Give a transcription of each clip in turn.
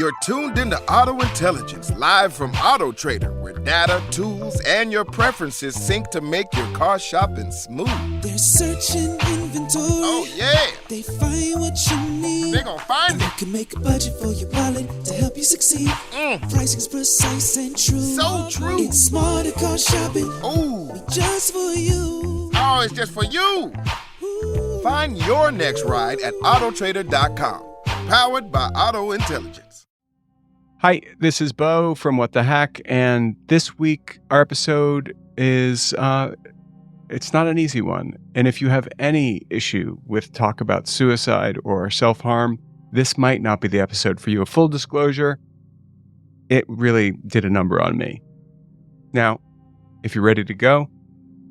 You're tuned into Auto Intelligence, live from Auto Trader, where data, tools, and your preferences sync to make your car shopping smooth. They're searching inventory. Oh, yeah. They find what you need. They're gonna find it. You can make a budget for your wallet to help you succeed. Pricing's precise and true. So true. It's smarter car shopping. Ooh. Just for you. Oh, it's just for you. Ooh. Find your next ride at autotrader.com. Powered by Auto Intelligence. Hi, this is Beau from What the Hack, and this week our episode is, it's not an easy one. And if you have any issue with talk about suicide or self-harm, this might not be the episode for you. A full disclosure, it really did a number on me. Now, if you're ready to go,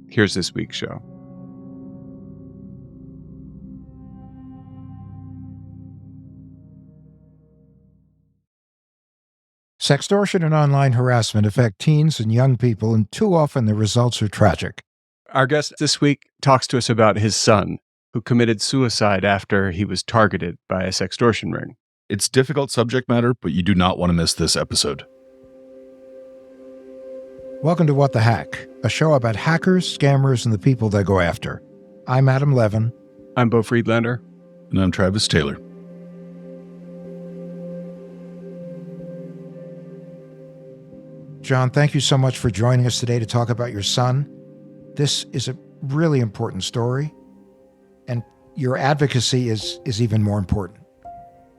here's this week's show. Sextortion and online harassment affect teens and young people, and too often the results are tragic. Our guest this week talks to us about his son, who committed suicide after he was targeted by a sextortion ring. It's difficult subject matter, but you do not want to miss this episode. Welcome to What the Hack, a show about hackers, scammers, and the people they go after. I'm Adam Levin. I'm Beau Friedlander. And I'm Travis Taylor. John, thank you so much for joining us today to talk about your son. This is a really important story, and your advocacy is even more important.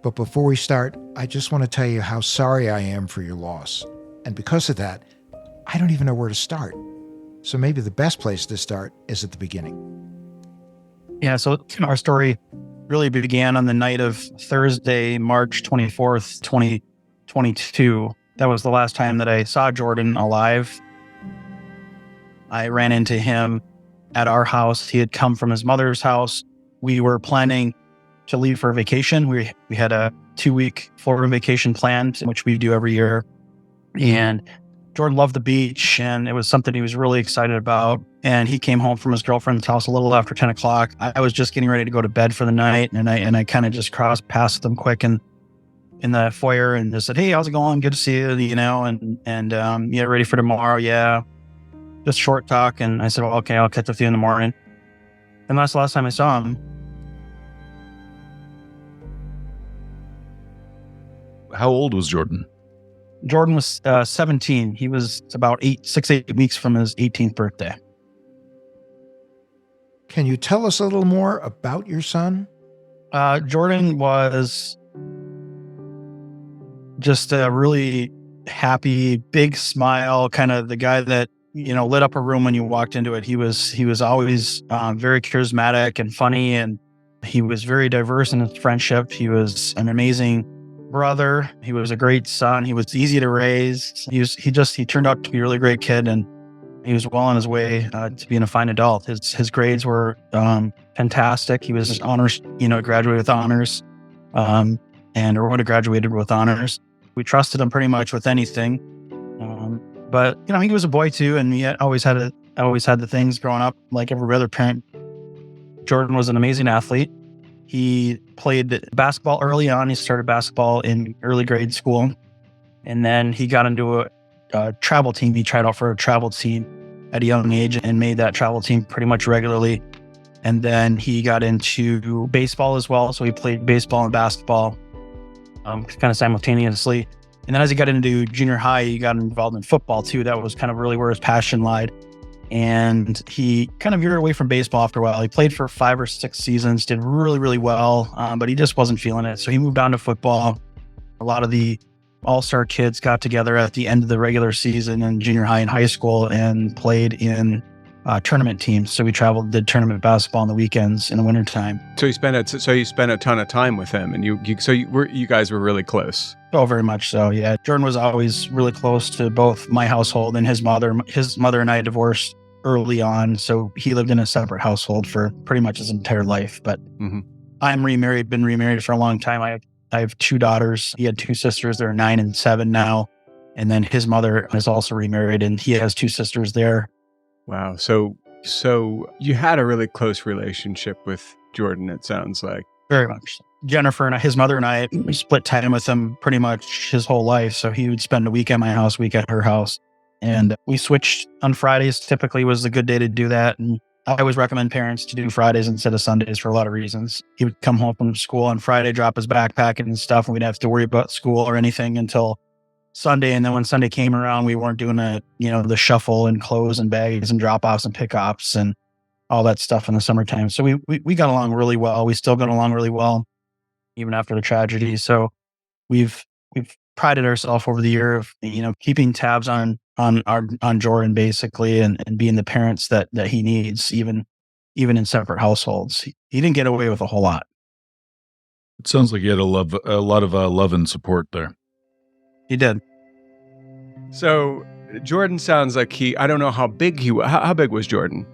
But before we start, I just want to tell you how sorry I am for your loss. And because of that, I don't even know where to start. So maybe the best place to start is at the beginning. Yeah, so our story really began on the night of Thursday, March 24th, 2022. That was the last time that I saw Jordan alive. I ran into him at our house. He had come from his mother's house. We were planning to leave for a vacation. We had a 2-week Florida vacation planned, which we do every year. And Jordan loved the beach, and it was something he was really excited about. And he came home from his girlfriend's house a little after 10 o'clock. I was just getting ready to go to bed for the night, and I kind of just crossed past them quick and in the foyer and just said, "Hey, how's it going? Good to see you," and yeah, ready for tomorrow? Yeah. Just short talk. And I said, "Well, okay, I'll catch up with you in the morning." And that's the last time I saw him. How old was Jordan? Jordan was 17. He was about 6-8 weeks from his 18th birthday. Can you tell us a little more about your son? Jordan was just a really happy, big smile, kind of the guy that, lit up a room when you walked into it. He was always very charismatic and funny, and he was very diverse in his friendship. He was an amazing brother. He was a great son. He was easy to raise. He turned out to be a really great kid, and he was well on his way to being a fine adult. His grades were fantastic. He was honors, graduated with honors, or would have graduated with honors. We trusted him pretty much with anything. But he was a boy too, and he always had the things growing up like every other parent. Jordan was an amazing athlete. He played basketball early on. He started basketball in early grade school, and then he got into a travel team. He tried out for a travel team at a young age and made that travel team pretty much regularly. And then he got into baseball as well. So he played baseball and basketball kind of simultaneously. And then as he got into junior high, he got involved in football too. That was kind of really where his passion lied. And he kind of veered away from baseball after a while. He played for 5 or 6 seasons, did really, really well, but he just wasn't feeling it. So he moved on to football. A lot of the all-star kids got together at the end of the regular season in junior high and high school and played in tournament teams. So we traveled, did tournament basketball on the weekends in the wintertime. So you spent a ton of time with him, and you guys were really close. Oh, very much so. Yeah, Jordan was always really close to both my household and his mother. His mother and I divorced early on, so he lived in a separate household for pretty much his entire life. But I'm remarried, been remarried for a long time. I have 2 daughters. He had 2 sisters. They're 9 and 7 now. And then his mother is also remarried, and he has 2 sisters there. Wow. So you had a really close relationship with Jordan, it sounds like. Very much. Jennifer and his mother and I, we split time with him pretty much his whole life. So he would spend a week at my house, a week at her house. And we switched on Fridays, typically was a good day to do that. And I always recommend parents to do Fridays instead of Sundays for a lot of reasons. He would come home from school on Friday, drop his backpack and stuff, and we'd have to worry about school or anything until Sunday. And then when Sunday came around, we weren't doing the shuffle and clothes and bags and drop-offs and pickups and all that stuff in the summertime. So we got along really well. We still got along really well, even after the tragedy. So we've prided ourselves over the year of, keeping tabs on Jordan basically and being the parents that he needs, even in separate households. He didn't get away with a whole lot. It sounds like you had a lot of love and support there. He did. So Jordan sounds like I don't know how big he was. How big was Jordan?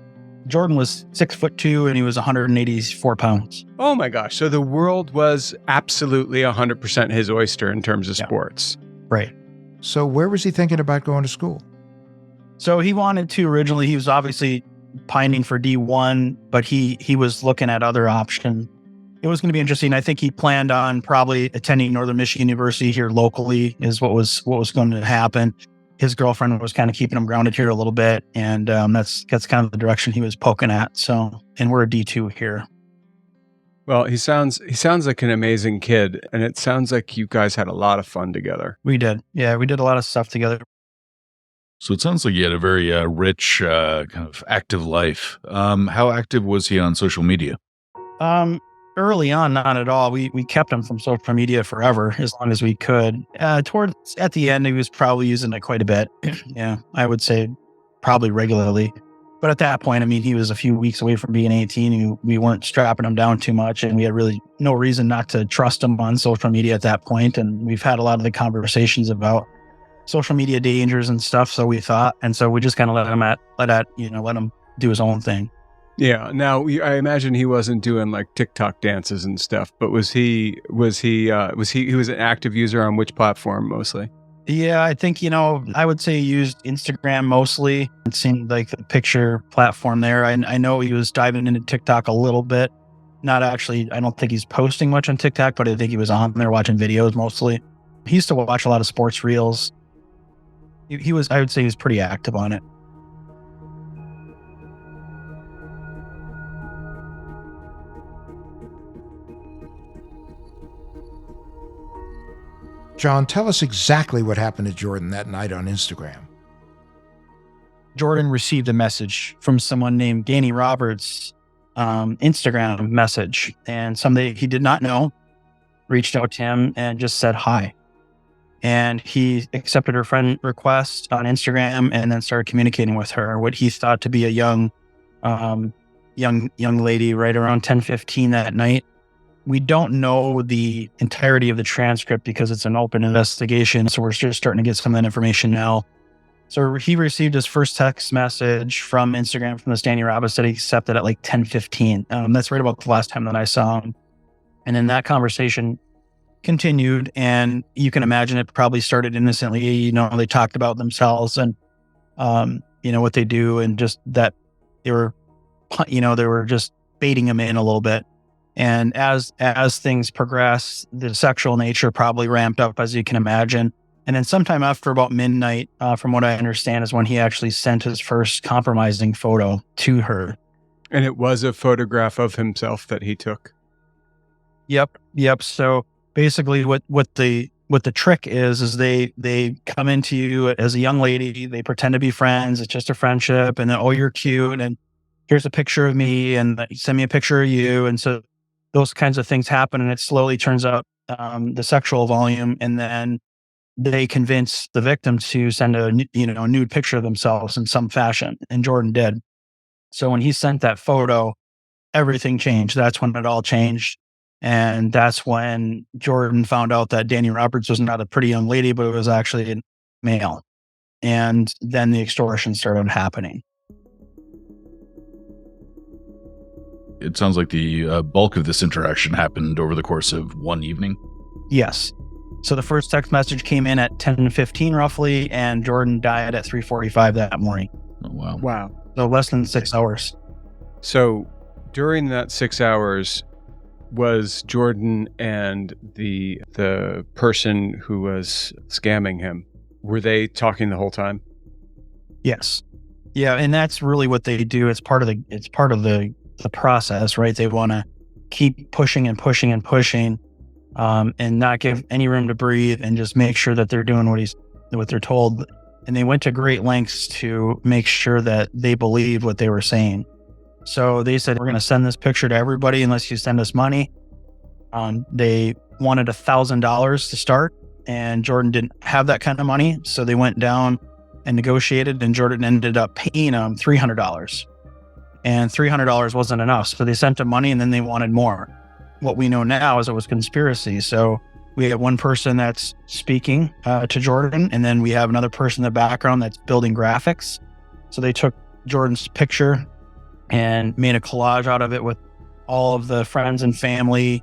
Jordan was 6'2" and he was 184 pounds. Oh my gosh. So the world was absolutely 100% his oyster in terms of sports. Right. So where was he thinking about going to school? So he wanted to originally, he was obviously pining for D1, but he was looking at other options. It was going to be interesting. I think he planned on probably attending Northern Michigan University here locally is what was going to happen. His girlfriend was kind of keeping him grounded here a little bit. And that's kind of the direction he was poking at. So, and we're a D2 here. Well, he sounds like an amazing kid. And it sounds like you guys had a lot of fun together. We did. Yeah, we did a lot of stuff together. So it sounds like you had a very rich, kind of active life. How active was he on social media? Early on, not at all. We kept him from social media forever, as long as we could. At the end, he was probably using it quite a bit. Yeah, I would say probably regularly. But at that point, he was a few weeks away from being 18. And we weren't strapping him down too much, and we had really no reason not to trust him on social media at that point. And we've had a lot of the conversations about social media dangers and stuff. So we thought, and so we just kind of let him do his own thing. Yeah. Now, I imagine he wasn't doing like TikTok dances and stuff, but he was an active user on which platform mostly? Yeah, I think, I would say he used Instagram mostly. It seemed like the picture platform there. I know he was diving into TikTok a little bit. Not actually, I don't think he's posting much on TikTok, but I think he was on there watching videos mostly. He used to watch a lot of sports reels. I would say he was pretty active on it. John, tell us exactly what happened to Jordan that night on Instagram. Jordan received a message from someone named Danny Roberts, Instagram message, and somebody he did not know reached out to him and just said hi. And he accepted her friend request on Instagram and then started communicating with her, what he thought to be a young lady right around 10:15 that night. We don't know the entirety of the transcript because it's an open investigation. So we're just starting to get some of that information now. So he received his first text message from Instagram from this Danny Roberts that he accepted at like 10:15. That's right about the last time that I saw him. And then that conversation continued, and you can imagine it probably started innocently. They talked about themselves and, what they do, and just that they were just baiting him in a little bit. And as things progressed, the sexual nature probably ramped up, as you can imagine. And then sometime after about midnight, from what I understand, is when he actually sent his first compromising photo to her. And it was a photograph of himself that he took. Yep. So basically what the trick is they come into you as a young lady, they pretend to be friends, it's just a friendship, and then, oh, you're cute, and here's a picture of me, and send me a picture of you. And so those kinds of things happen, and it slowly turns up the sexual volume, and then they convince the victim to send a nude picture of themselves in some fashion, and Jordan did. So when he sent that photo, everything changed. That's when it all changed, and that's when Jordan found out that Danny Roberts was not a pretty young lady, but it was actually a male, and then the extortion started happening. It sounds like the bulk of this interaction happened over the course of one evening. Yes. So the first text message came in at 10:15 roughly, and Jordan died at 3:45 that morning. Oh, wow. Wow. So less than 6 hours. So during that 6 hours, was Jordan and the person who was scamming him, were they talking the whole time? Yes. Yeah, and that's really what they do. It's part of the process, right? They want to keep pushing and pushing and pushing, and not give any room to breathe, and just make sure that they're doing what they're told. And they went to great lengths to make sure that they believed what they were saying. So they said, we're going to send this picture to everybody unless you send us money. They wanted $1,000 to start, and Jordan didn't have that kind of money. So they went down and negotiated, and Jordan ended up paying them $300. And $300 wasn't enough. So they sent him money, and then they wanted more. What we know now is it was conspiracy. So we have one person that's speaking to Jordan, and then we have another person in the background that's building graphics. So they took Jordan's picture and made a collage out of it with all of the friends and family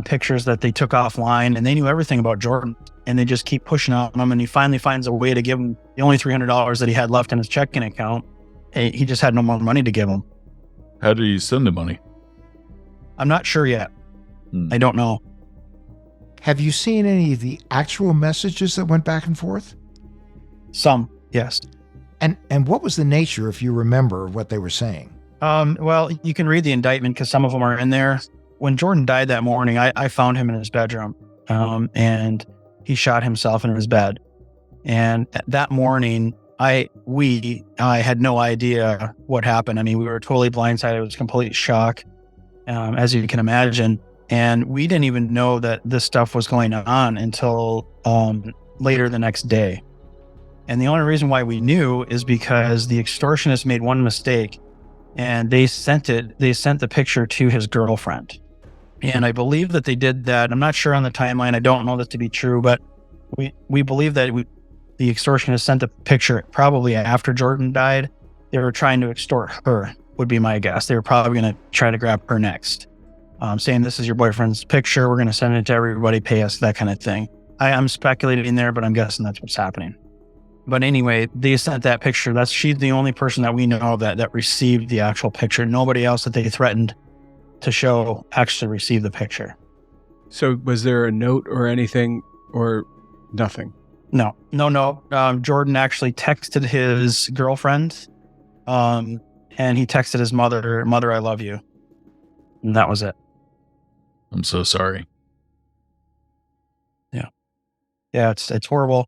pictures that they took offline, and they knew everything about Jordan, and they just keep pushing on him. And he finally finds a way to give him the only $300 that he had left in his checking account. He just had no more money to give him. How did he send the money? I'm not sure yet. I don't know. Have you seen any of the actual messages that went back and forth? Some, yes. And what was the nature, if you remember, of what they were saying? Well, you can read the indictment because some of them are in there. When Jordan died that morning, I found him in his bedroom, and he shot himself in his bed. And that morning, I had no idea what happened. I mean, we were totally blindsided. It was complete shock, as you can imagine. And we didn't even know that this stuff was going on until later the next day. And the only reason why we knew is because the extortionist made one mistake, and they sent the picture to his girlfriend. And I believe that they did that. I'm not sure on the timeline. I don't know that to be true, but we believe that the extortionist sent the picture probably after Jordan died. They were trying to extort her, would be my guess. They were probably going to try to grab her next, saying, this is your boyfriend's picture. We're going to send it to everybody, pay us, that kind of thing. I'm speculating there, but I'm guessing that's what's happening. But anyway, they sent that picture. She's the only person that we know that received the actual picture. Nobody else that they threatened to show actually received the picture. So was there a note or anything, or nothing? No. Jordan actually texted his girlfriend, and he texted his mother, I love you. And that was it. I'm so sorry. Yeah, it's horrible.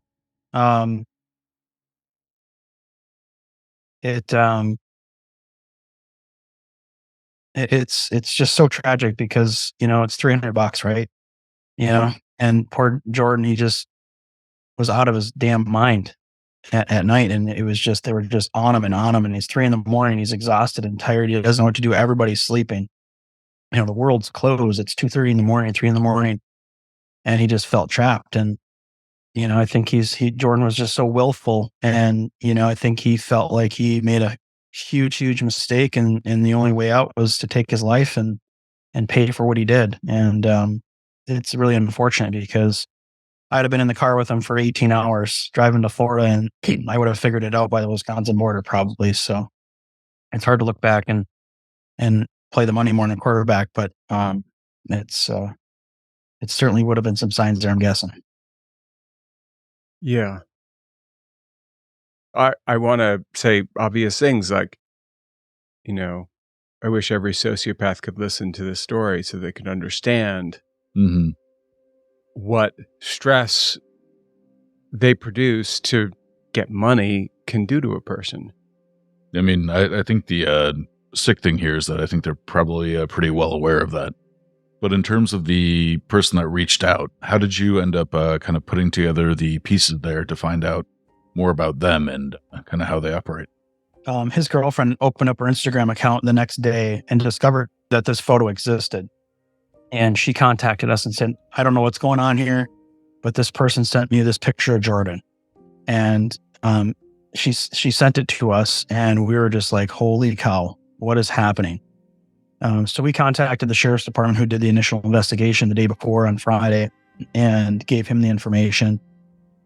It's just so tragic because, it's $300, right? And poor Jordan, he just was out of his damn mind at night. And it was just, they were just on him. And it's 3 a.m. He's exhausted and tired. He doesn't know what to do. Everybody's sleeping. The world's closed. It's 2:30 in the morning, 3 a.m. And he just felt trapped. And, I think Jordan was just so willful. And, I think he felt like he made a huge mistake. And the only way out was to take his life and pay for what he did. And it's really unfortunate because I'd have been in the car with him for 18 hours driving to Florida, and I would have figured it out by the Wisconsin border probably. So it's hard to look back and play the money more than quarterback, but it certainly would have been some signs there, I'm guessing. Yeah. I want to say obvious things like, I wish every sociopath could listen to this story so they could understand what stress they produce to get money can do to a person. I mean, I think the sick thing here is that I think they're probably pretty well aware of that. But in terms of the person that reached out, how did you end up kind of putting together the pieces there to find out more about them and kind of how they operate? His girlfriend opened up her Instagram account the next day and discovered that this photo existed. And she contacted us and said, I don't know what's going on here, but this person sent me this picture of Jordan. And she sent it to us, and we were just like, holy cow, what is happening? So we contacted the sheriff's department, who did the initial investigation the day before on Friday, and gave him the information.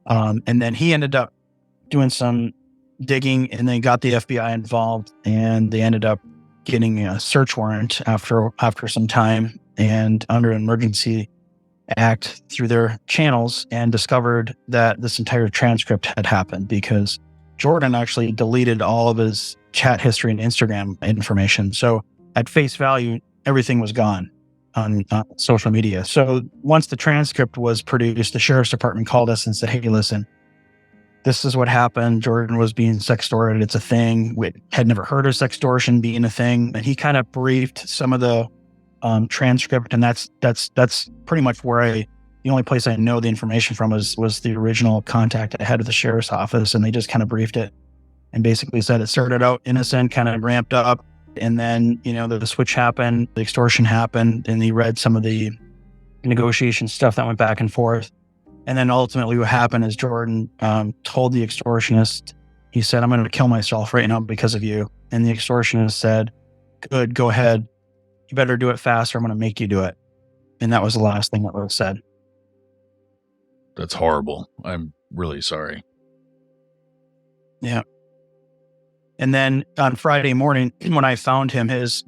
And then he ended up doing some digging, and they got the FBI involved, and they ended up getting a search warrant after some time. and under an emergency act through their channels and discovered that this entire transcript had happened because Jordan actually deleted all of his chat history and Instagram information. So at face value, everything was gone on social media. So once the transcript was produced, the sheriff's department called us and said, hey, listen, this is what happened. Jordan was being sextorted. It's a thing. We had never heard of sextortion being a thing. And he kind of briefed some of the transcript. And that's pretty much where the only place I know the information from was the original contact I had with the sheriff's office. And they just kind of briefed it and basically said it started out innocent, kind of ramped up. And then, the switch happened, the extortion happened, and he read some of the negotiation stuff that went back and forth. And then ultimately what happened is Jordan told the extortionist, he said, I'm going to kill myself right now because of you. And the extortionist said, good, go ahead. You better do it fast or I'm going to make you do it. And that was the last thing that was said. That's horrible. I'm really sorry. Yeah. And then on Friday morning, when I found him, his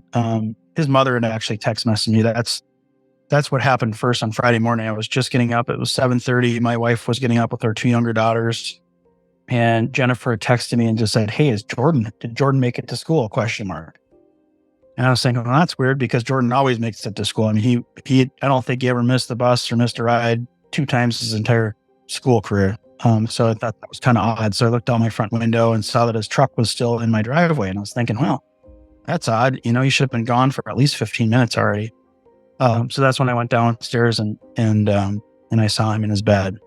mother had actually text messaged me. That's what happened first on Friday morning. I was just getting up. It was 7:30. My wife was getting up with her two younger daughters. And Jennifer texted me and just said, hey, did Jordan make it to school? ? And I was thinking, well, that's weird because Jordan always makes it to school. I mean, he I don't think he ever missed the bus or missed a ride 2 times his entire school career. So I thought that was kind of odd. So I looked out my front window and saw that his truck was still in my driveway. And I was thinking, well, that's odd. He should have been gone for at least 15 minutes already. So that's when I went downstairs and I saw him in his bed.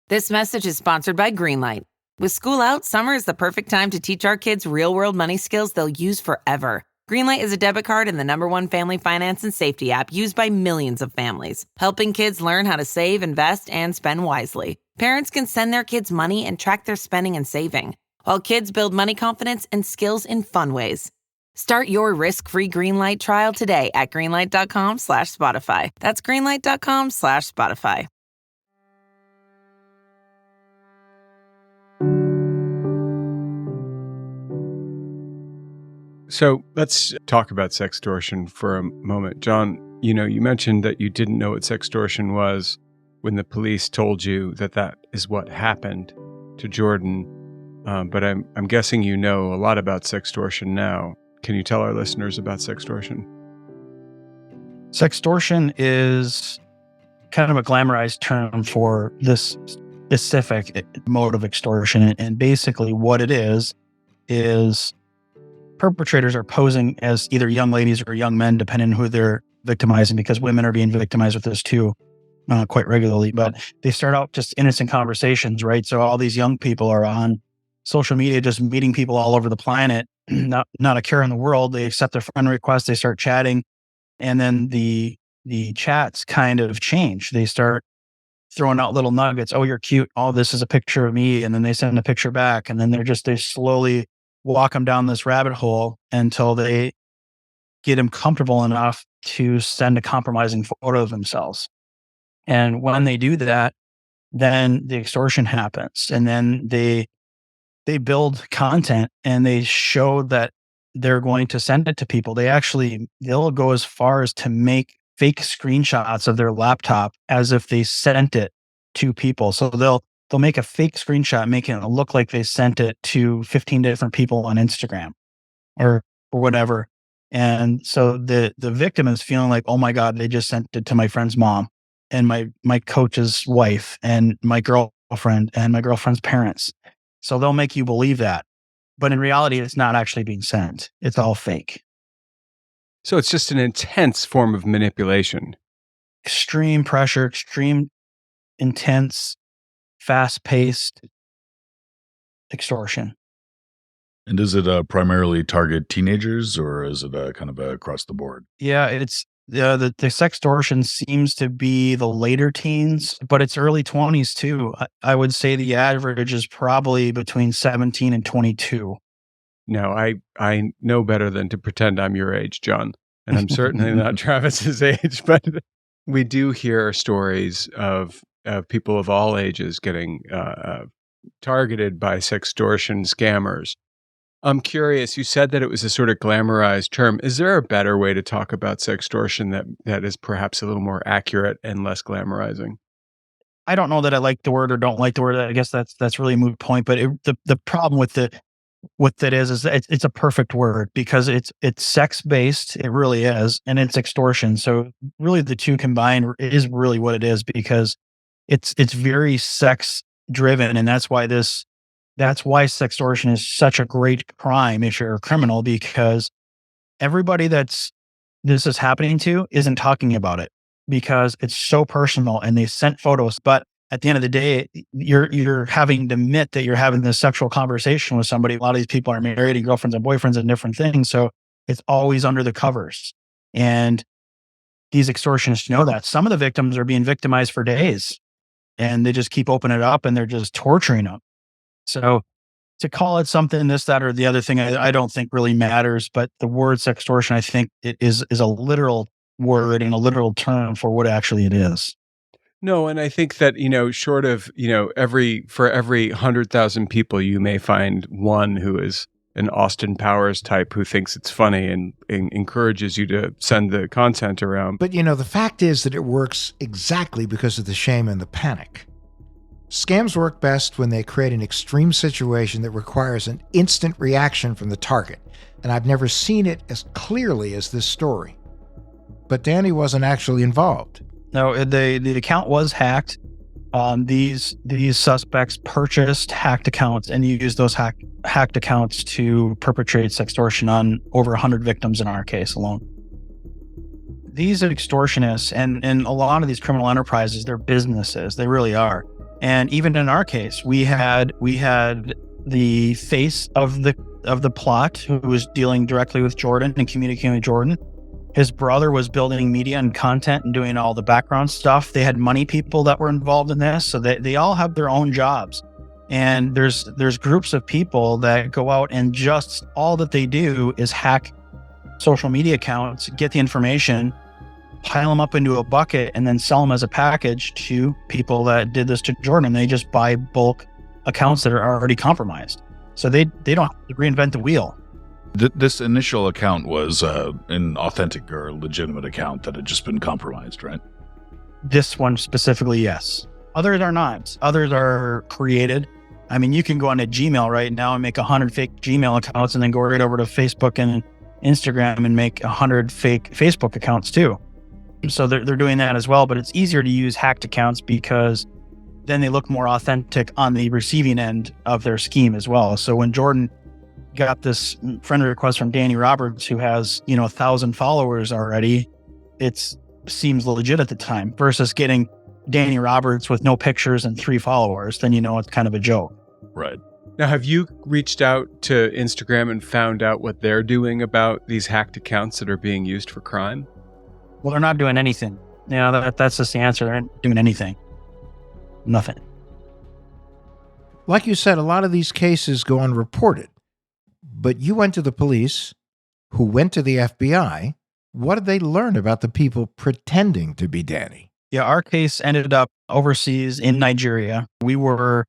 This message is sponsored by Greenlight. With school out, summer is the perfect time to teach our kids real-world money skills they'll use forever. Greenlight is a debit card and the #1 family finance and safety app used by millions of families, helping kids learn how to save, invest, and spend wisely. Parents can send their kids money and track their spending and saving, while kids build money confidence and skills in fun ways. Start your risk-free Greenlight trial today at greenlight.com/Spotify. That's greenlight.com/Spotify. So let's talk about sextortion for a moment. John, you mentioned that you didn't know what sextortion was when the police told you that is what happened to Jordan. But I'm guessing you know a lot about sextortion now. Can you tell our listeners about sextortion? Sextortion is kind of a glamorized term for this specific mode of extortion. And basically what it is perpetrators are posing as either young ladies or young men, depending on who they're victimizing, because women are being victimized with this too, quite regularly. But they start out just innocent conversations, right? So all these young people are on social media, just meeting people all over the planet, not a care in the world. They accept their friend requests, they start chatting, and then the chats kind of change. They start throwing out little nuggets. Oh, you're cute. Oh, this is a picture of me. And then they send a picture back. And then they slowly walk them down this rabbit hole until they get them comfortable enough to send a compromising photo of themselves. And when they do that, then the extortion happens. And then they build content and they show that they're going to send it to people. They'll go as far as to make fake screenshots of their laptop as if they sent it to people. So they'll make a fake screenshot, making it look like they sent it to 15 different people on Instagram or whatever. And so the victim is feeling like, oh my God, they just sent it to my friend's mom and my coach's wife and my girlfriend and my girlfriend's parents. So they'll make you believe that. But in reality, it's not actually being sent. It's all fake. So it's just an intense form of manipulation. Extreme pressure, extreme intense, fast-paced extortion. And does it primarily target teenagers, or is it kind of across the board? Yeah, The sextortion seems to be the later teens, but it's early 20s too. I would say the average is probably between 17 and 22. No, I know better than to pretend I'm your age, John. And I'm certainly not Travis's age, but we do hear stories of people of all ages getting targeted by sextortion scammers. I'm curious, you said that it was a sort of glamorized term. Is there a better way to talk about sextortion that is perhaps a little more accurate and less glamorizing? I don't know that I like the word or don't like the word. I guess that's really a moot point. But the problem with that is that it's a perfect word because it's sex based. It really is, and it's extortion. So really, the two combined is really what it is because it's very sex driven, and that's why sextortion is such a great crime if you're a criminal, because everybody this is happening to isn't talking about it because it's so personal and they sent photos. But at the end of the day, you're having to admit that you're having this sexual conversation with somebody. A lot of these people are married and girlfriends and boyfriends and different things. So it's always under the covers. And these extortionists know that. Some of the victims are being victimized for days and they just keep opening it up and they're just torturing them. So to call it something, this, that, or the other thing, I don't think really matters. But the word sextortion, I think it is a literal word and a literal term for what actually it is. No, and I think that, short of, for every 100,000 people, you may find one who is an Austin Powers type who thinks it's funny and encourages you to send the content around. But, the fact is that it works exactly because of the shame and the panic. Scams work best when they create an extreme situation that requires an instant reaction from the target, and I've never seen it as clearly as this story. But Danny wasn't actually involved. No, the account was hacked. These suspects purchased hacked accounts and used those hacked accounts to perpetrate sextortion on over 100 victims in our case alone. These extortionists and a lot of these criminal enterprises, they're businesses. They really are. And even in our case, we had the face of the plot who was dealing directly with Jordan and communicating with Jordan. His brother was building media and content and doing all the background stuff. They had money people that were involved in this. So they all have their own jobs. And there's groups of people that go out and just all that they do is hack social media accounts, get the information, pile them up into a bucket, and then sell them as a package to people that did this to Jordan. They just buy bulk accounts that are already compromised. So they don't have to reinvent the wheel. This initial account was an authentic or legitimate account that had just been compromised, right? This one specifically, yes. Others are not. Others are created. I mean, you can go onto Gmail right now and make 100 fake Gmail accounts and then go right over to Facebook and Instagram and make 100 fake Facebook accounts too. So they're doing that as well, but it's easier to use hacked accounts because then they look more authentic on the receiving end of their scheme as well. So when Jordan got this friend request from Danny Roberts, who has 1,000 followers already, it seems legit at the time, versus getting Danny Roberts with no pictures and 3 followers, then it's kind of a joke. Right. Now, have you reached out to Instagram and found out what they're doing about these hacked accounts that are being used for crime? Well, they're not doing anything. That's just the answer. They're not doing anything. Nothing. Like you said, a lot of these cases go unreported. But you went to the police, who went to the FBI. What did they learn about the people pretending to be Danny? Yeah, our case ended up overseas in Nigeria. We were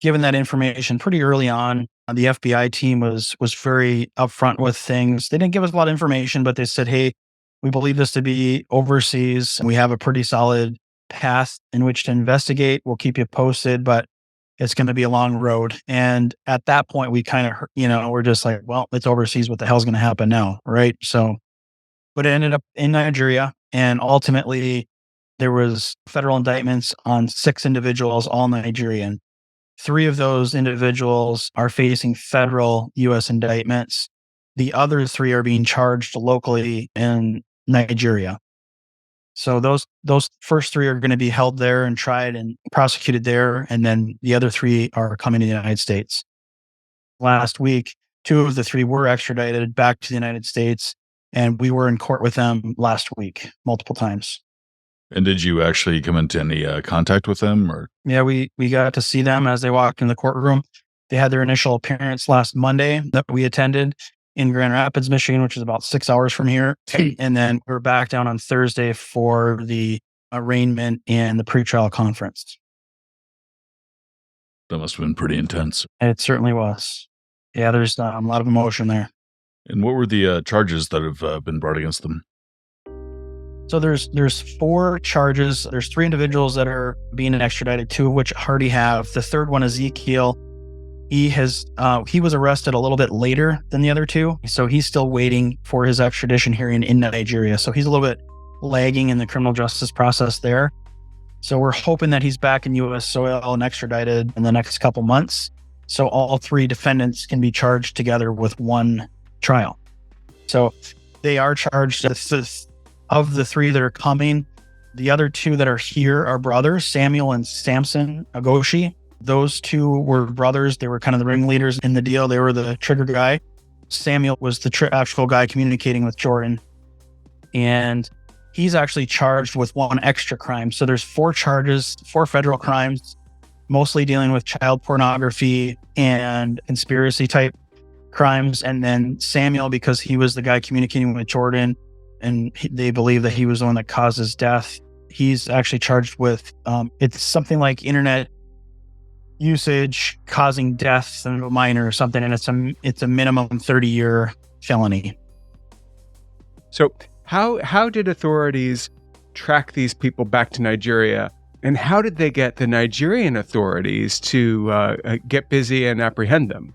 given that information pretty early on. The FBI team was very upfront with things. They didn't give us a lot of information, but they said, hey, we believe this to be overseas. We have a pretty solid path in which to investigate. We'll keep you posted, but it's going to be a long road. And at that point, we kind of, we're just like, well, it's overseas. What the hell's going to happen now? Right. So, but it ended up in Nigeria. And ultimately, there was federal indictments on 6 individuals, all Nigerian. 3 of those individuals are facing federal U.S. indictments. The other 3 are being charged locally in Nigeria. So those first 3 are going to be held there and tried and prosecuted there. And then the other 3 are coming to the United States. Last week, 2 of the 3 were extradited back to the United States. And we were in court with them last week, multiple times. And did you actually come into any contact with them? Or Yeah, we got to see them as they walked in the courtroom. They had their initial appearance last Monday that we attended in Grand Rapids, Michigan, which is about 6 hours from here. And then we're back down on Thursday for the arraignment and the pretrial conference. that must have been pretty intense. It certainly was. Yeah, there's a lot of emotion there. And what were the charges that have been brought against them? So there's 4 charges. There's 3 individuals that are being extradited, 2 of which already have. The third one, Ezekiel, he was arrested a little bit later than the other 2. So he's still waiting for his extradition hearing in Nigeria. So he's a little bit lagging in the criminal justice process there. So we're hoping that he's back in U.S. soil and extradited in the next couple months. So all 3 defendants can be charged together with one trial. So they are charged of the 3 that are coming. The other 2 that are here are brothers, Samuel and Samson Agoshi. Those 2 were brothers. They were kind of the ringleaders in the deal. They were the trigger guy. Samuel was the actual guy communicating with Jordan. And he's actually charged with 1 extra crime. So there's 4 charges, 4 federal crimes, mostly dealing with child pornography and conspiracy type crimes. And then Samuel, because he was the guy communicating with Jordan, and they believe that he was the one that caused his death, he's actually charged with, it's something like internet usage causing death of a minor or something. And it's a minimum 30-year felony. So how did authorities track these people back to Nigeria? And how did they get the Nigerian authorities to get busy and apprehend them?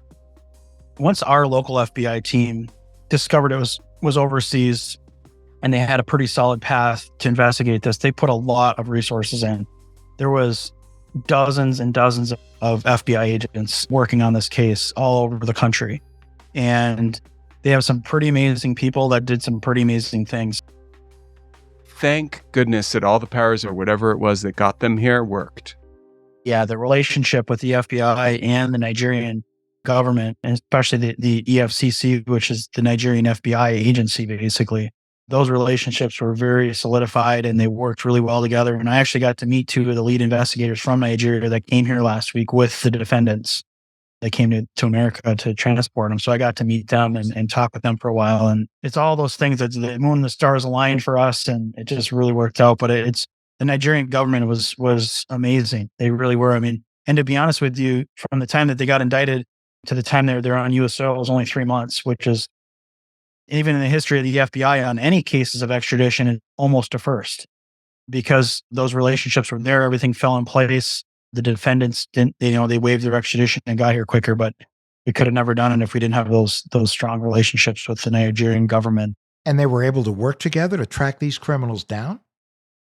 Once our local FBI team discovered it was overseas and they had a pretty solid path to investigate this, they put a lot of resources in. There was dozens and dozens of FBI agents working on this case all over the country. And they have some pretty amazing people that did some pretty amazing things. Thank goodness that all the powers or whatever it was that got them here worked. Yeah, the relationship with the FBI and the Nigerian government, and especially the EFCC, which is the Nigerian FBI agency, basically, those relationships were very solidified and they worked really well together. And I actually got to meet 2 of the lead investigators from Nigeria that came here last week with the defendants. They came to America to transport them. So I got to meet them and talk with them for a while. And it's all those things that the moon and the stars aligned for us. And it just really worked out. But it's the Nigerian government was amazing. They really were. I mean, and to be honest with you, from the time that they got indicted to the time they're on U.S. soil was only 3 months, which is, even in the history of the FBI on any cases of extradition, is almost a first, because those relationships were there. Everything fell in place. The defendants didn't, they waived their extradition and got here quicker, but we could have never done it if we didn't have those strong relationships with the Nigerian government. And they were able to work together to track these criminals down?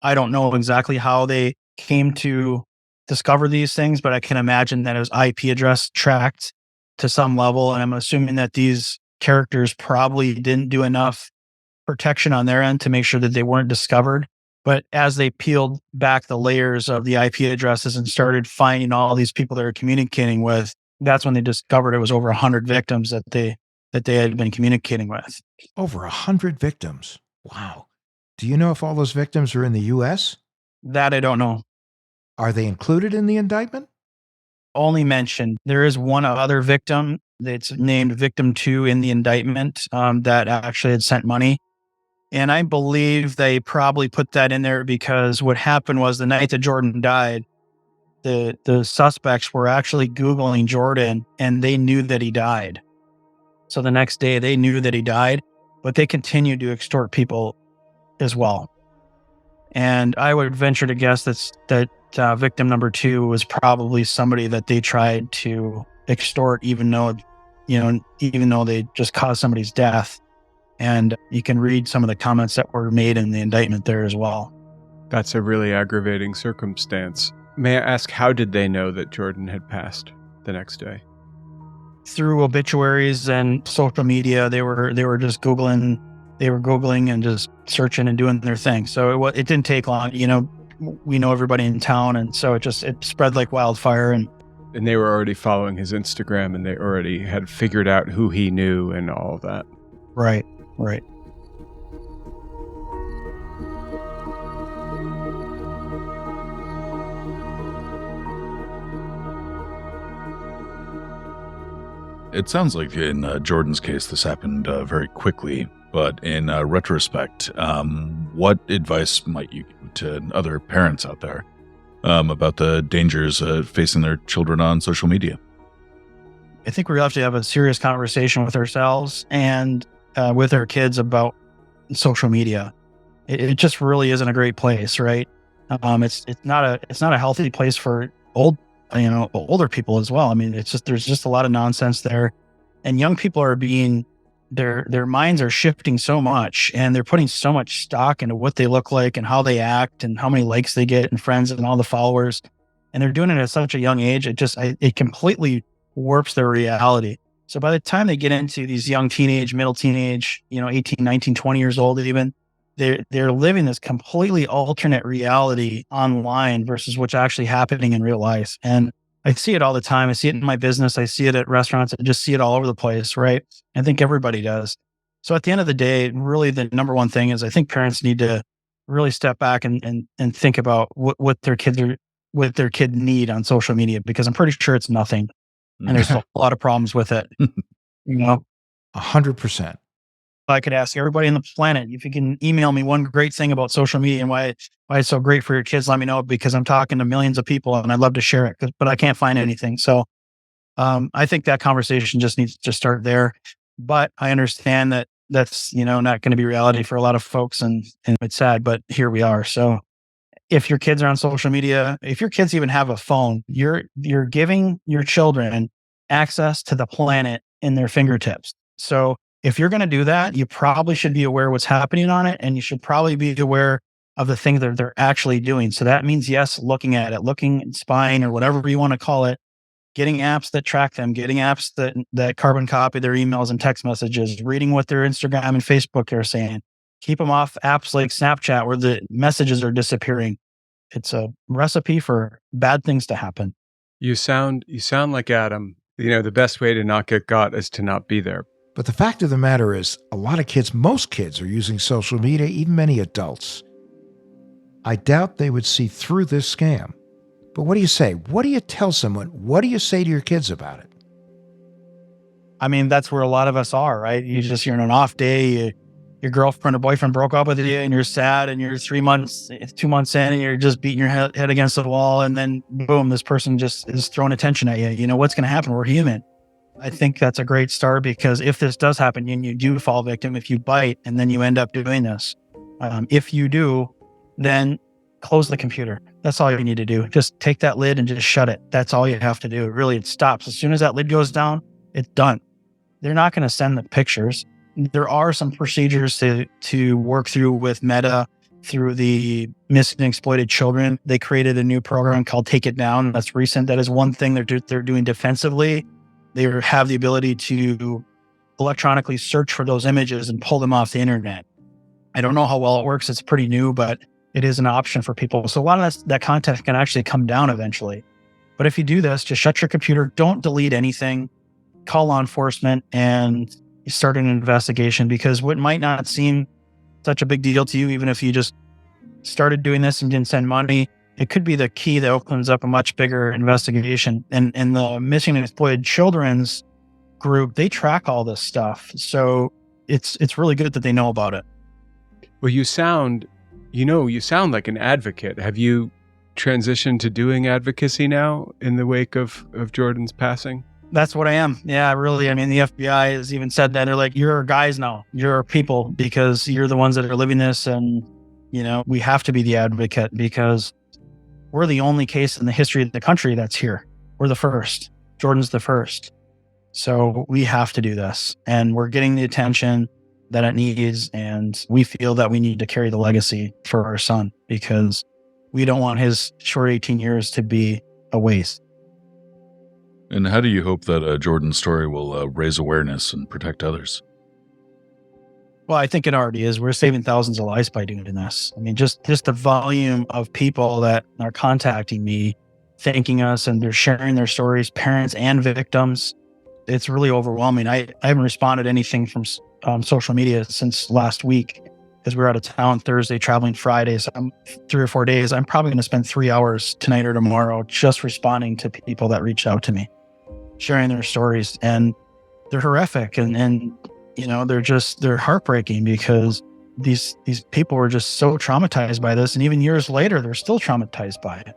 I don't know exactly how they came to discover these things, but I can imagine that it was IP address tracked to some level. And I'm assuming that these characters probably didn't do enough protection on their end to make sure that they weren't discovered. But as they peeled back the layers of the IP addresses and started finding all these people they were communicating with, that's when they discovered it was over 100 victims that they had been communicating with. Over 100 victims. Wow. Do you know if all those victims are in the U.S.? That I don't know. Are they included in the indictment? Only mentioned. There is one other victim that's named Victim 2 in the indictment that actually had sent money. And I believe they probably put that in there because what happened was the night that Jordan died, the suspects were actually Googling Jordan and they knew that he died. So the next day they knew that he died, but they continued to extort people as well. And I would venture to guess that victim number 2 was probably somebody that they tried to extort, even though they just caused somebody's death. And you can read some of the comments that were made in the indictment there as well. That's a really aggravating circumstance. May I ask, how did they know that Jordan had passed the next day? Through obituaries and social media, they were just Googling. They were Googling and just searching and doing their thing. So it didn't take long. We know everybody in town, and so it spread like wildfire. And they were already following his Instagram, and they already had figured out who he knew and all of that. Right. It sounds like in Jordan's case, this happened very quickly. But in retrospect, what advice might you give to other parents out there about the dangers facing their children on social media? I think we have to have a serious conversation with ourselves and with our kids about social media. It just really isn't a great place, right? It's not a healthy place for older people as well. I mean, there's just a lot of nonsense there, and young people are being their minds are shifting so much, and they're putting so much stock into what they look like and how they act and how many likes they get and friends and all the followers, and they're doing it at such a young age. It completely warps their reality. So by the time they get into these young teenage, middle teenage, 18, 19, 20 years old even, they're living this completely alternate reality online versus what's actually happening in real life. And I see it all the time. I see it in my business. I see it at restaurants. I just see it all over the place, right? I think everybody does. So at the end of the day, really the number one thing is I think parents need to really step back and think about what their kid need on social media, because I'm pretty sure it's nothing. And there's a lot of problems with it. 100%. I could ask everybody on the planet, if you can email me one great thing about social media and why it's so great for your kids, let me know, because I'm talking to millions of people and I'd love to share it, but I can't find anything. So I think that conversation just needs to start there. But I understand that that's, not going to be reality for a lot of folks, and it's sad, but here we are. So if your kids are on social media, if your kids even have a phone, you're giving your children access to the planet in their fingertips. So if you're going to do that, you probably should be aware of what's happening on it, and you should probably be aware of the things that they're actually doing. So that means, yes, looking at it, looking, spying, or whatever you want to call it, getting apps that track them, getting apps that carbon copy their emails and text messages, reading what their Instagram and Facebook are saying. Keep them off apps like Snapchat where the messages are disappearing. It's a recipe for bad things to happen. You sound like Adam. The best way to not get got is to not be there. But the fact of the matter is, a lot of kids, most kids are using social media, even many adults. I doubt they would see through this scam. But what do you say? What do you tell someone? What do you say to your kids about it? I mean, that's where a lot of us are, right? You're on an off day, your girlfriend or boyfriend broke up with you and you're sad and you're 2 months in and you're just beating your head against the wall. And then boom, this person just is throwing attention at you. What's going to happen? We're human. I think that's a great start, because if this does happen and you do fall victim, if you bite and then you end up doing this, if you do, then close the computer. That's all you need to do. Just take that lid and just shut it. That's all you have to do. It stops. As soon as that lid goes down, it's done. They're not going to send the pictures. There are some procedures to work through with Meta through the missing and exploited children. They created a new program called Take It Down. That's recent. That is one thing they're doing defensively. They have the ability to electronically search for those images and pull them off the internet. I don't know how well it works. It's pretty new, but it is an option for people. So a lot of that content can actually come down eventually. But if you do this, just shut your computer. Don't delete anything. Call law enforcement and start an investigation, because what might not seem such a big deal to you, even if you just started doing this and didn't send money, it could be the key that opens up a much bigger investigation. And the missing and exploited children's group, they track all this stuff. So it's really good that they know about it. Well, you sound like an advocate. Have you transitioned to doing advocacy now in the wake of Jordan's passing? That's what I am. Yeah, really. I mean, the FBI has even said that. They're like, you're our guys now. You're our people, because you're the ones that are living this. And, we have to be the advocate, because we're the only case in the history of the country that's here. We're the first. Jordan's the first. So we have to do this. And we're getting the attention that it needs. And we feel that we need to carry the legacy for our son, because we don't want his short 18 years to be a waste. And how do you hope that Jordan's story will raise awareness and protect others? Well, I think it already is. We're saving thousands of lives by doing this. I mean, just the volume of people that are contacting me, thanking us, and they're sharing their stories, parents and victims. It's really overwhelming. I haven't responded to anything from social media since last week, because we were out of town Thursday, traveling Friday. So I'm 3 or 4 days. I'm probably going to spend 3 hours tonight or tomorrow just responding to people that reached out to me, sharing their stories. And they're horrific. And they're heartbreaking because these people were just so traumatized by this. And even years later, they're still traumatized by it.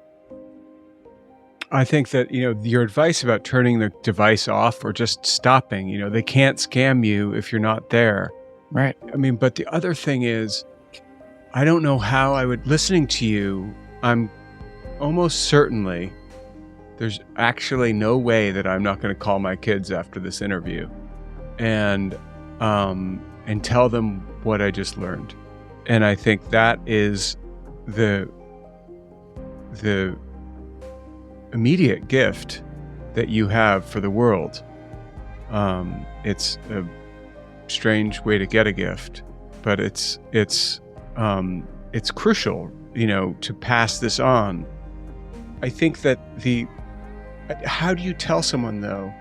I think that, your advice about turning the device off or just stopping, they can't scam you if you're not there. Right. I mean, but the other thing is, I don't know how listening to you, I'm almost certainly, there's actually no way that I'm not going to call my kids after this interview and tell them what I just learned. And I think that is the immediate gift that you have for the world. It's a strange way to get a gift, but it's crucial, to pass this on. I think that how do you tell someone though,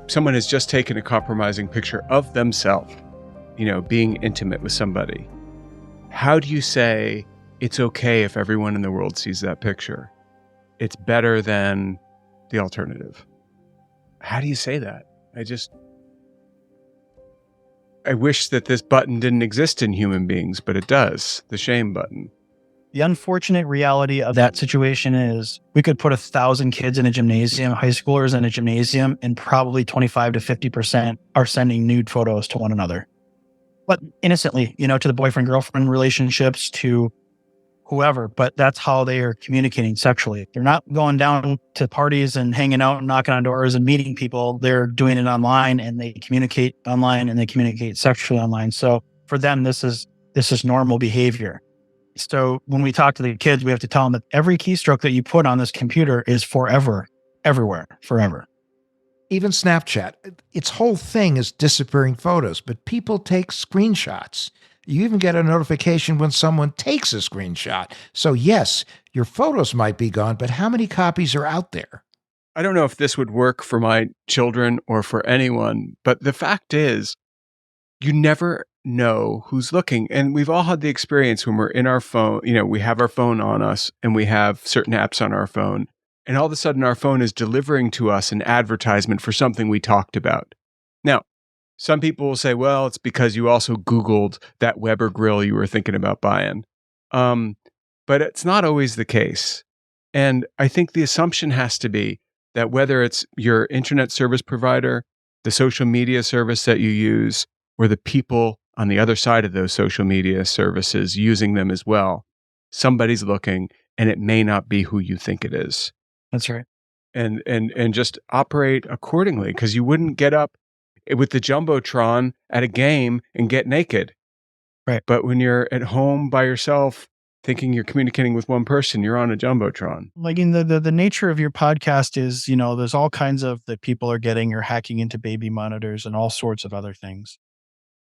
someone has just taken a compromising picture of themselves, being intimate with somebody. How do you say it's okay if everyone in the world sees that picture? It's better than the alternative. How do you say that? I wish that this button didn't exist in human beings, but it does. The shame button. The unfortunate reality of that situation is we could put 1,000 kids in a gymnasium, high schoolers in a gymnasium, and probably 25 to 50% are sending nude photos to one another. But innocently, to the boyfriend-girlfriend relationships, to whoever, but that's how they are communicating sexually. They're not going down to parties and hanging out and knocking on doors and meeting people. They're doing it online, and they communicate online and they communicate sexually online. So for them, this is normal behavior. So when we talk to the kids, we have to tell them that every keystroke that you put on this computer is forever, everywhere, forever. Even Snapchat, its whole thing is disappearing photos, but people take screenshots. You even get a notification when someone takes a screenshot. So yes, your photos might be gone, but how many copies are out there? I don't know if this would work for my children or for anyone, but the fact is, you never know who's looking. And we've all had the experience when we're in our phone, we have our phone on us and we have certain apps on our phone. And all of a sudden our phone is delivering to us an advertisement for something we talked about. Now, some people will say, well, it's because you also Googled that Weber grill you were thinking about buying. But it's not always the case. And I think the assumption has to be that whether it's your internet service provider, the social media service that you use, or the people on the other side of those social media services using them as well, somebody's looking, and it may not be who you think it is. That's right. And just operate accordingly, because you wouldn't get up with the Jumbotron at a game and get naked. Right. But when you're at home by yourself, thinking you're communicating with one person, you're on a Jumbotron. Like in the nature of your podcast is, there's all kinds of that people are getting or hacking into baby monitors and all sorts of other things.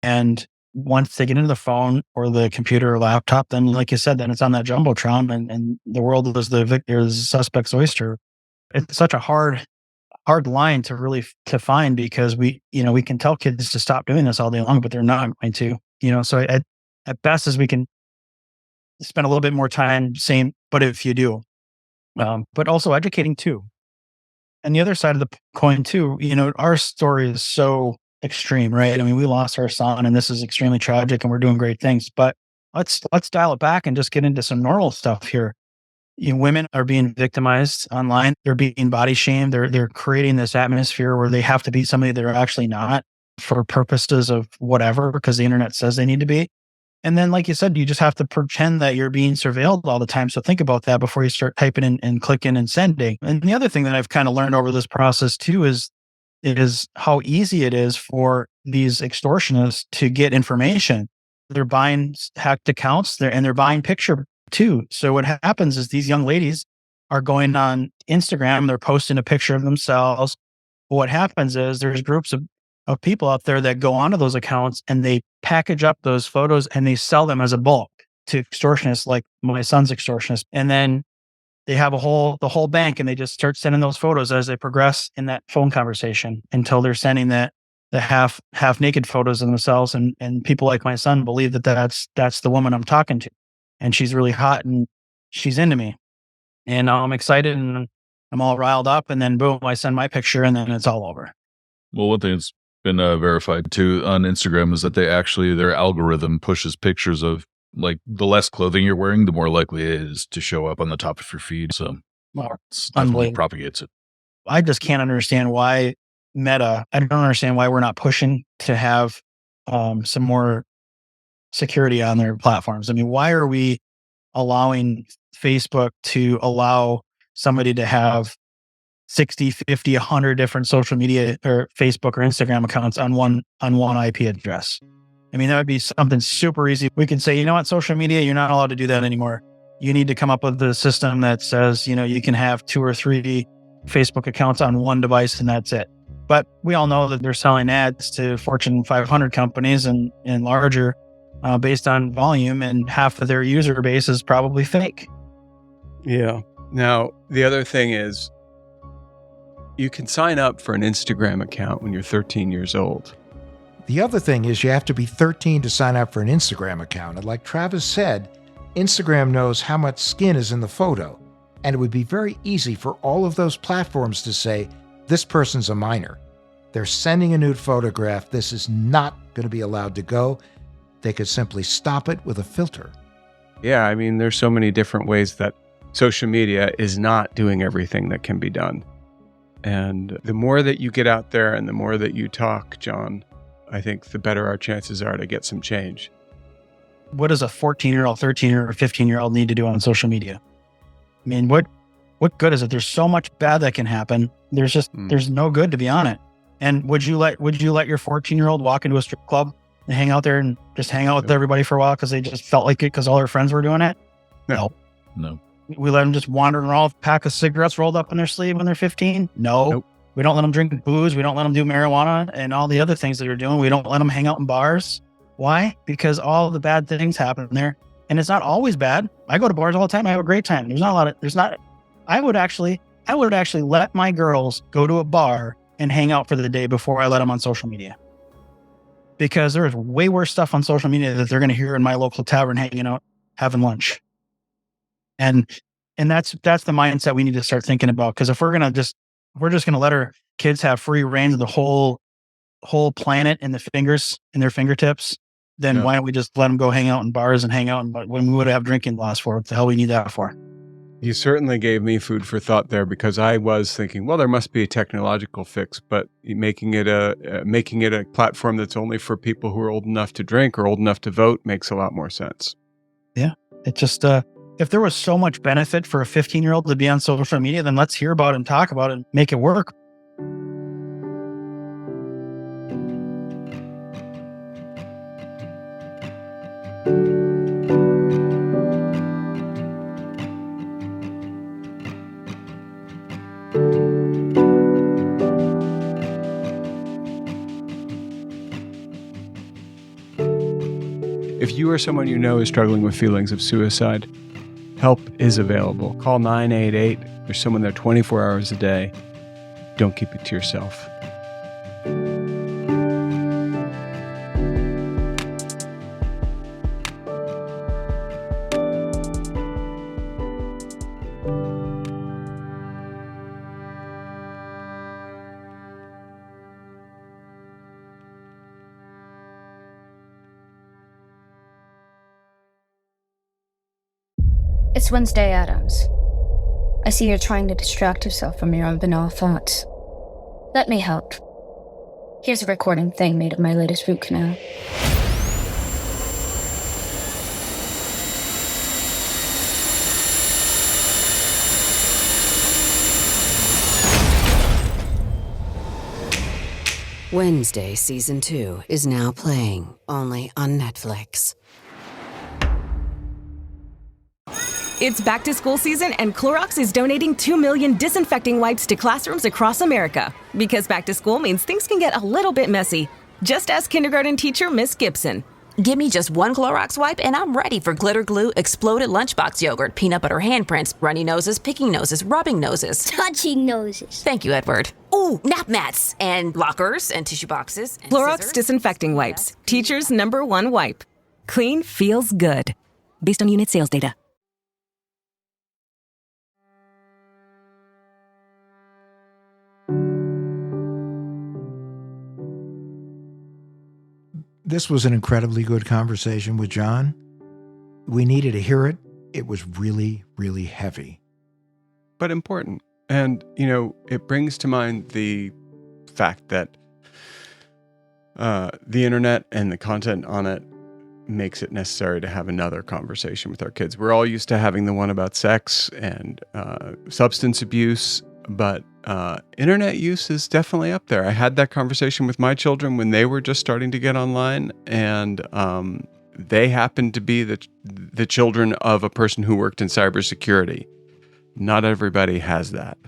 And once they get into the phone or the computer or laptop, then like you said, then it's on that Jumbotron and the world is the suspect's oyster. It's such a hard line to find, because we can tell kids to stop doing this all day long, but they're not going to, so at best as we can spend a little bit more time saying, but if you do, but also educating too. And the other side of the coin too, our story is so extreme, right? I mean, we lost our son and this is extremely tragic and we're doing great things, but let's dial it back and just get into some normal stuff here. Women are being victimized online. They're being body shamed. They're creating this atmosphere where they have to be somebody they're actually not for purposes of whatever, because the internet says they need to be. And then, like you said, you just have to pretend that you're being surveilled all the time. So think about that before you start typing in and clicking and sending. And the other thing that I've kind of learned over this process too is how easy it is for these extortionists to get information. They're buying hacked accounts and they're buying picture too. So what happens is these young ladies are going on Instagram, they're posting a picture of themselves. What happens is there's groups of people out there that go onto those accounts and they package up those photos and they sell them as a bulk to extortionists, like my son's extortionist. And then they have the whole bank, and they just start sending those photos as they progress in that phone conversation until they're sending the half naked photos of themselves. And people like my son believe that that's the woman I'm talking to. And she's really hot and she's into me. And I'm excited and I'm all riled up, and then boom, I send my picture, and then it's all over. Well, one thing that's been verified too on Instagram is that their algorithm pushes pictures of like the less clothing you're wearing, the more likely it is to show up on the top of your feed. So it's definitely propagates it. I just can't understand why Meta, I don't understand why we're not pushing to have some more security on their platforms. I mean, why are we allowing Facebook to allow somebody to have 60, 50, 100 different social media or Facebook or Instagram accounts on one IP address? I mean, that would be something super easy. We could say, you know what, social media, you're not allowed to do that anymore. You need to come up with a system that says, you can have 2 or 3 Facebook accounts on one device and that's it. But we all know that they're selling ads to Fortune 500 companies and larger based on volume, and half of their user base is probably fake. Yeah. Now, the other thing is you can sign up for an Instagram account when you're 13 years old. The other thing is you have to be 13 to sign up for an Instagram account. And like Travis said, Instagram knows how much skin is in the photo. And it would be very easy for all of those platforms to say, this person's a minor. They're sending a nude photograph. This is not going to be allowed to go. They could simply stop it with a filter. Yeah, I mean, there's so many different ways that social media is not doing everything that can be done. And the more that you get out there and the more that you talk, John, I think the better our chances are to get some change. What does a 14-year-old, 13-year-old, or 15-year-old need to do on social media? I mean, what good is it? There's so much bad that can happen. There's no good to be on it. And would you let your 14-year-old walk into a strip club and hang out there and just hang out with everybody for a while because they just felt like it because all their friends were doing it? No. We let them just wander around with a pack of cigarettes rolled up in their sleeve when they're 15? No. Nope. We don't let them drink booze. We don't let them do marijuana and all the other things that they're doing. We don't let them hang out in bars. Why? Because all the bad things happen there. And it's not always bad. I go to bars all the time. I have a great time. I would actually let my girls go to a bar and hang out for the day before I let them on social media. Because there is way worse stuff on social media that they're going to hear in my local tavern hanging out, having lunch. And that's the mindset we need to start thinking about. Because if we're just going to let our kids have free reign of the whole planet in their fingertips, then why don't we just let them go hang out in bars and hang out when we would have drinking laws for? What the hell we need that for? You certainly gave me food for thought there, because I was thinking, well, there must be a technological fix, but making it a platform that's only for people who are old enough to drink or old enough to vote makes a lot more sense. Yeah, it just if there was so much benefit for a 15-year-old to be on social media, then let's hear about it and talk about it and make it work. If you or someone you know is struggling with feelings of suicide, help is available. Call 988. There's someone there 24 hours a day. Don't keep it to yourself. It's Wednesday, Adams. I see you're trying to distract yourself from your own banal thoughts. Let me help. Here's a recording thing made of my latest root canal. Wednesday Season 2 is now playing, only on Netflix. It's back to school season, and Clorox is donating 2 million disinfecting wipes to classrooms across America. Because back to school means things can get a little bit messy. Just ask kindergarten teacher Miss Gibson. Give me just one Clorox wipe and I'm ready for glitter glue, exploded lunchbox yogurt, peanut butter handprints, runny noses, picking noses, rubbing noses. Touching noses. Thank you, Edward. Ooh, nap mats and lockers and tissue boxes. And Clorox scissors. disinfecting wipes. Teacher's #1 wipe. Clean feels good. Based on unit sales data. This was an incredibly good conversation with John. We needed to hear it. It was really, really heavy. But important. And, it brings to mind the fact that the internet and the content on it makes it necessary to have another conversation with our kids. We're all used to having the one about sex and substance abuse, but internet use is definitely up there. I had that conversation with my children when they were just starting to get online, and they happened to be the children of a person who worked in cybersecurity. Not everybody has that.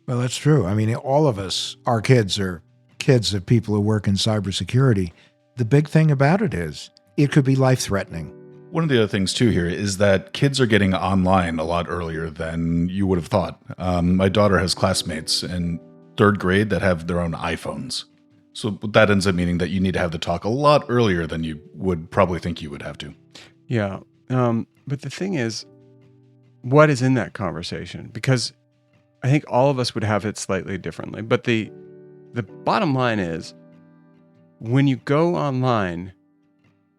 Well, that's true. I mean, all of us, our kids are kids of people who work in cybersecurity. The big thing about it is it could be life-threatening. One of the other things, too, here is that kids are getting online a lot earlier than you would have thought. My daughter has classmates in 3rd grade that have their own iPhones. So that ends up meaning that you need to have the talk a lot earlier than you would probably think you would have to. Yeah. But the thing is, what is in that conversation? Because I think all of us would have it slightly differently. But the bottom line is, when you go online,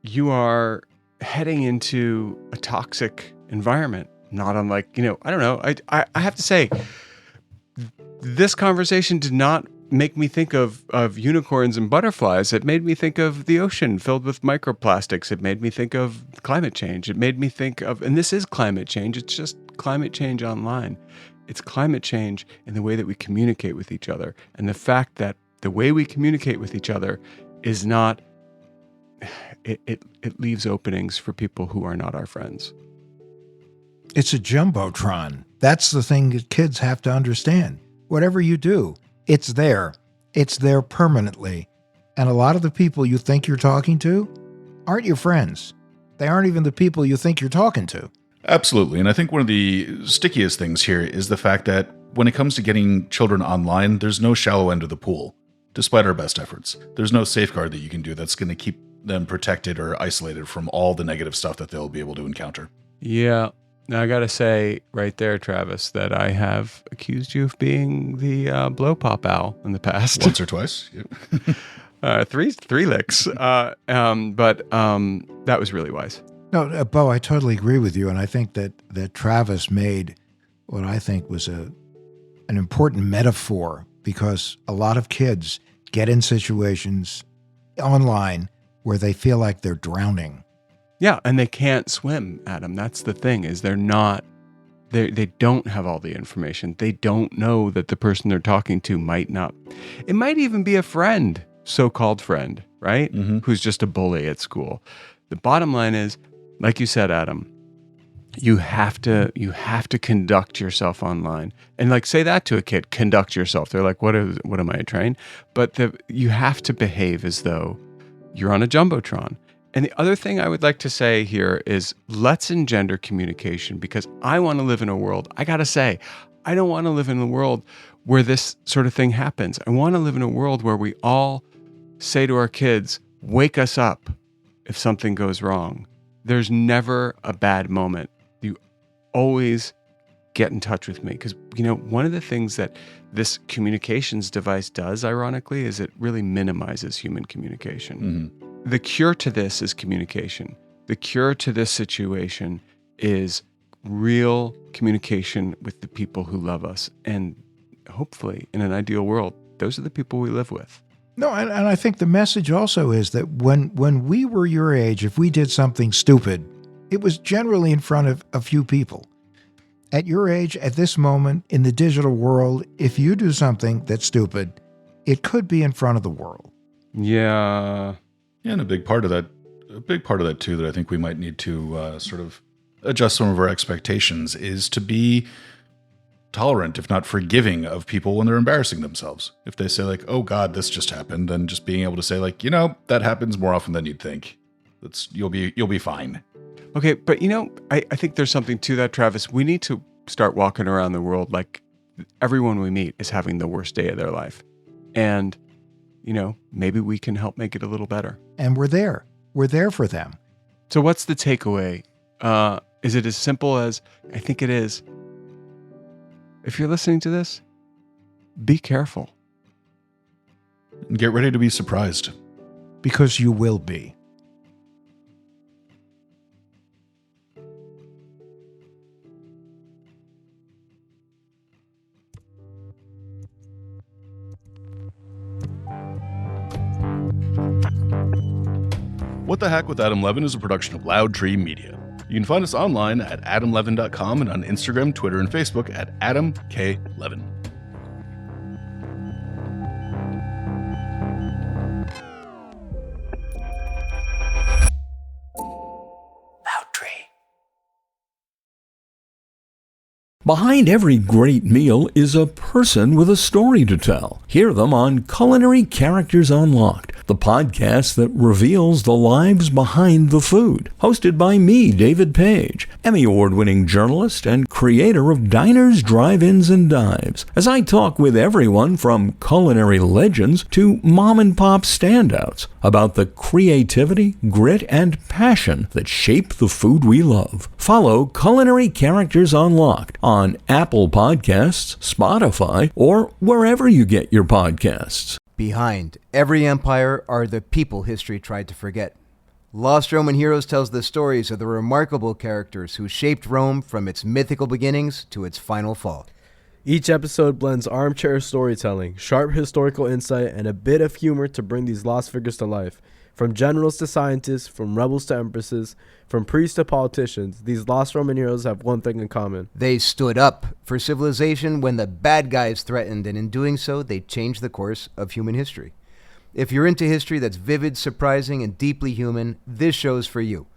you are heading into a toxic environment. Not unlike, I don't know. I have to say, this conversation did not make me think of unicorns and butterflies. It made me think of the ocean filled with microplastics. It made me think of climate change. It made me think of, and this is climate change. It's just climate change online. It's climate change in the way that we communicate with each other. And the fact that the way we communicate with each other is not, it leaves openings for people who are not our friends. It's a jumbotron. That's the thing that kids have to understand. Whatever you do, it's there. It's there permanently. And a lot of the people you think you're talking to aren't your friends. They aren't even the people you think you're talking to. Absolutely. And I think one of the stickiest things here is the fact that when it comes to getting children online, there's no shallow end of the pool, despite our best efforts. There's no safeguard that you can do that's going to keep them protected or isolated from all the negative stuff that they'll be able to encounter. Yeah. Now, I got to say right there, Travis, that I have accused you of being the blow pop owl in the past. Once or twice. Yep. Three licks. But that was really wise. No, Beau, I totally agree with you. And I think that Travis made what I think was an important metaphor, because a lot of kids get in situations online where they feel like they're drowning. Yeah, and they can't swim, Adam. That's the thing, is they don't have all the information. They don't know that the person they're talking to might not. It might even be a friend, so-called friend, right? Mm-hmm. Who's just a bully at school. The bottom line is, like you said, Adam, you have to conduct yourself online. And say that to a kid, conduct yourself. They're like, what am I, a train? But you have to behave as though you're on a jumbotron. And the other thing I would like to say here is, let's engender communication, because I want to live in a world, I got to say, I don't want to live in a world where this sort of thing happens. I want to live in a world where we all say to our kids, wake us up if something goes wrong. There's never a bad moment. You always get in touch with me, because, one of the things that this communications device does, ironically, is it really minimizes human communication. Mm-hmm. The cure to this is communication. The cure to this situation is real communication with the people who love us. And hopefully, in an ideal world, those are the people we live with. No, and I think the message also is that when we were your age, if we did something stupid, it was generally in front of a few people. At your age, at this moment, in the digital world, if you do something that's stupid, it could be in front of the world. Yeah. Yeah, and a big part of that too, that I think we might need to sort of adjust some of our expectations, is to be tolerant, if not forgiving, of people when they're embarrassing themselves. If they say oh God, this just happened, then just being able to say that happens more often than you'd think. You'll be fine. Okay, but I think there's something to that, Travis. We need to start walking around the world like everyone we meet is having the worst day of their life. And maybe we can help make it a little better. And we're there. We're there for them. So what's the takeaway? Is it as simple as, I think it is, if you're listening to this, be careful. And get ready to be surprised. because you will be. What the Heck with Adam Levin is a production of Loud Tree Media. You can find us online at adamlevin.com and on Instagram, Twitter, and Facebook at Adam K. Levin. Behind every great meal is a person with a story to tell. Hear them on Culinary Characters Unlocked, the podcast that reveals the lives behind the food. Hosted by me, David Page, Emmy Award-winning journalist and creator of Diners, Drive-Ins, and Dives, as I talk with everyone from culinary legends to mom-and-pop standouts about the creativity, grit, and passion that shape the food we love. Follow Culinary Characters Unlocked on Apple Podcasts, Spotify, or wherever you get your podcasts. Behind every empire are the people history tried to forget. Lost Roman Heroes tells the stories of the remarkable characters who shaped Rome from its mythical beginnings to its final fall. Each episode blends armchair storytelling, sharp historical insight, and a bit of humor to bring these lost figures to life. From generals to scientists, from rebels to empresses, from priests to politicians, these lost Roman heroes have one thing in common. They stood up for civilization when the bad guys threatened, and in doing so, they changed the course of human history. If you're into history that's vivid, surprising, and deeply human, this show's for you.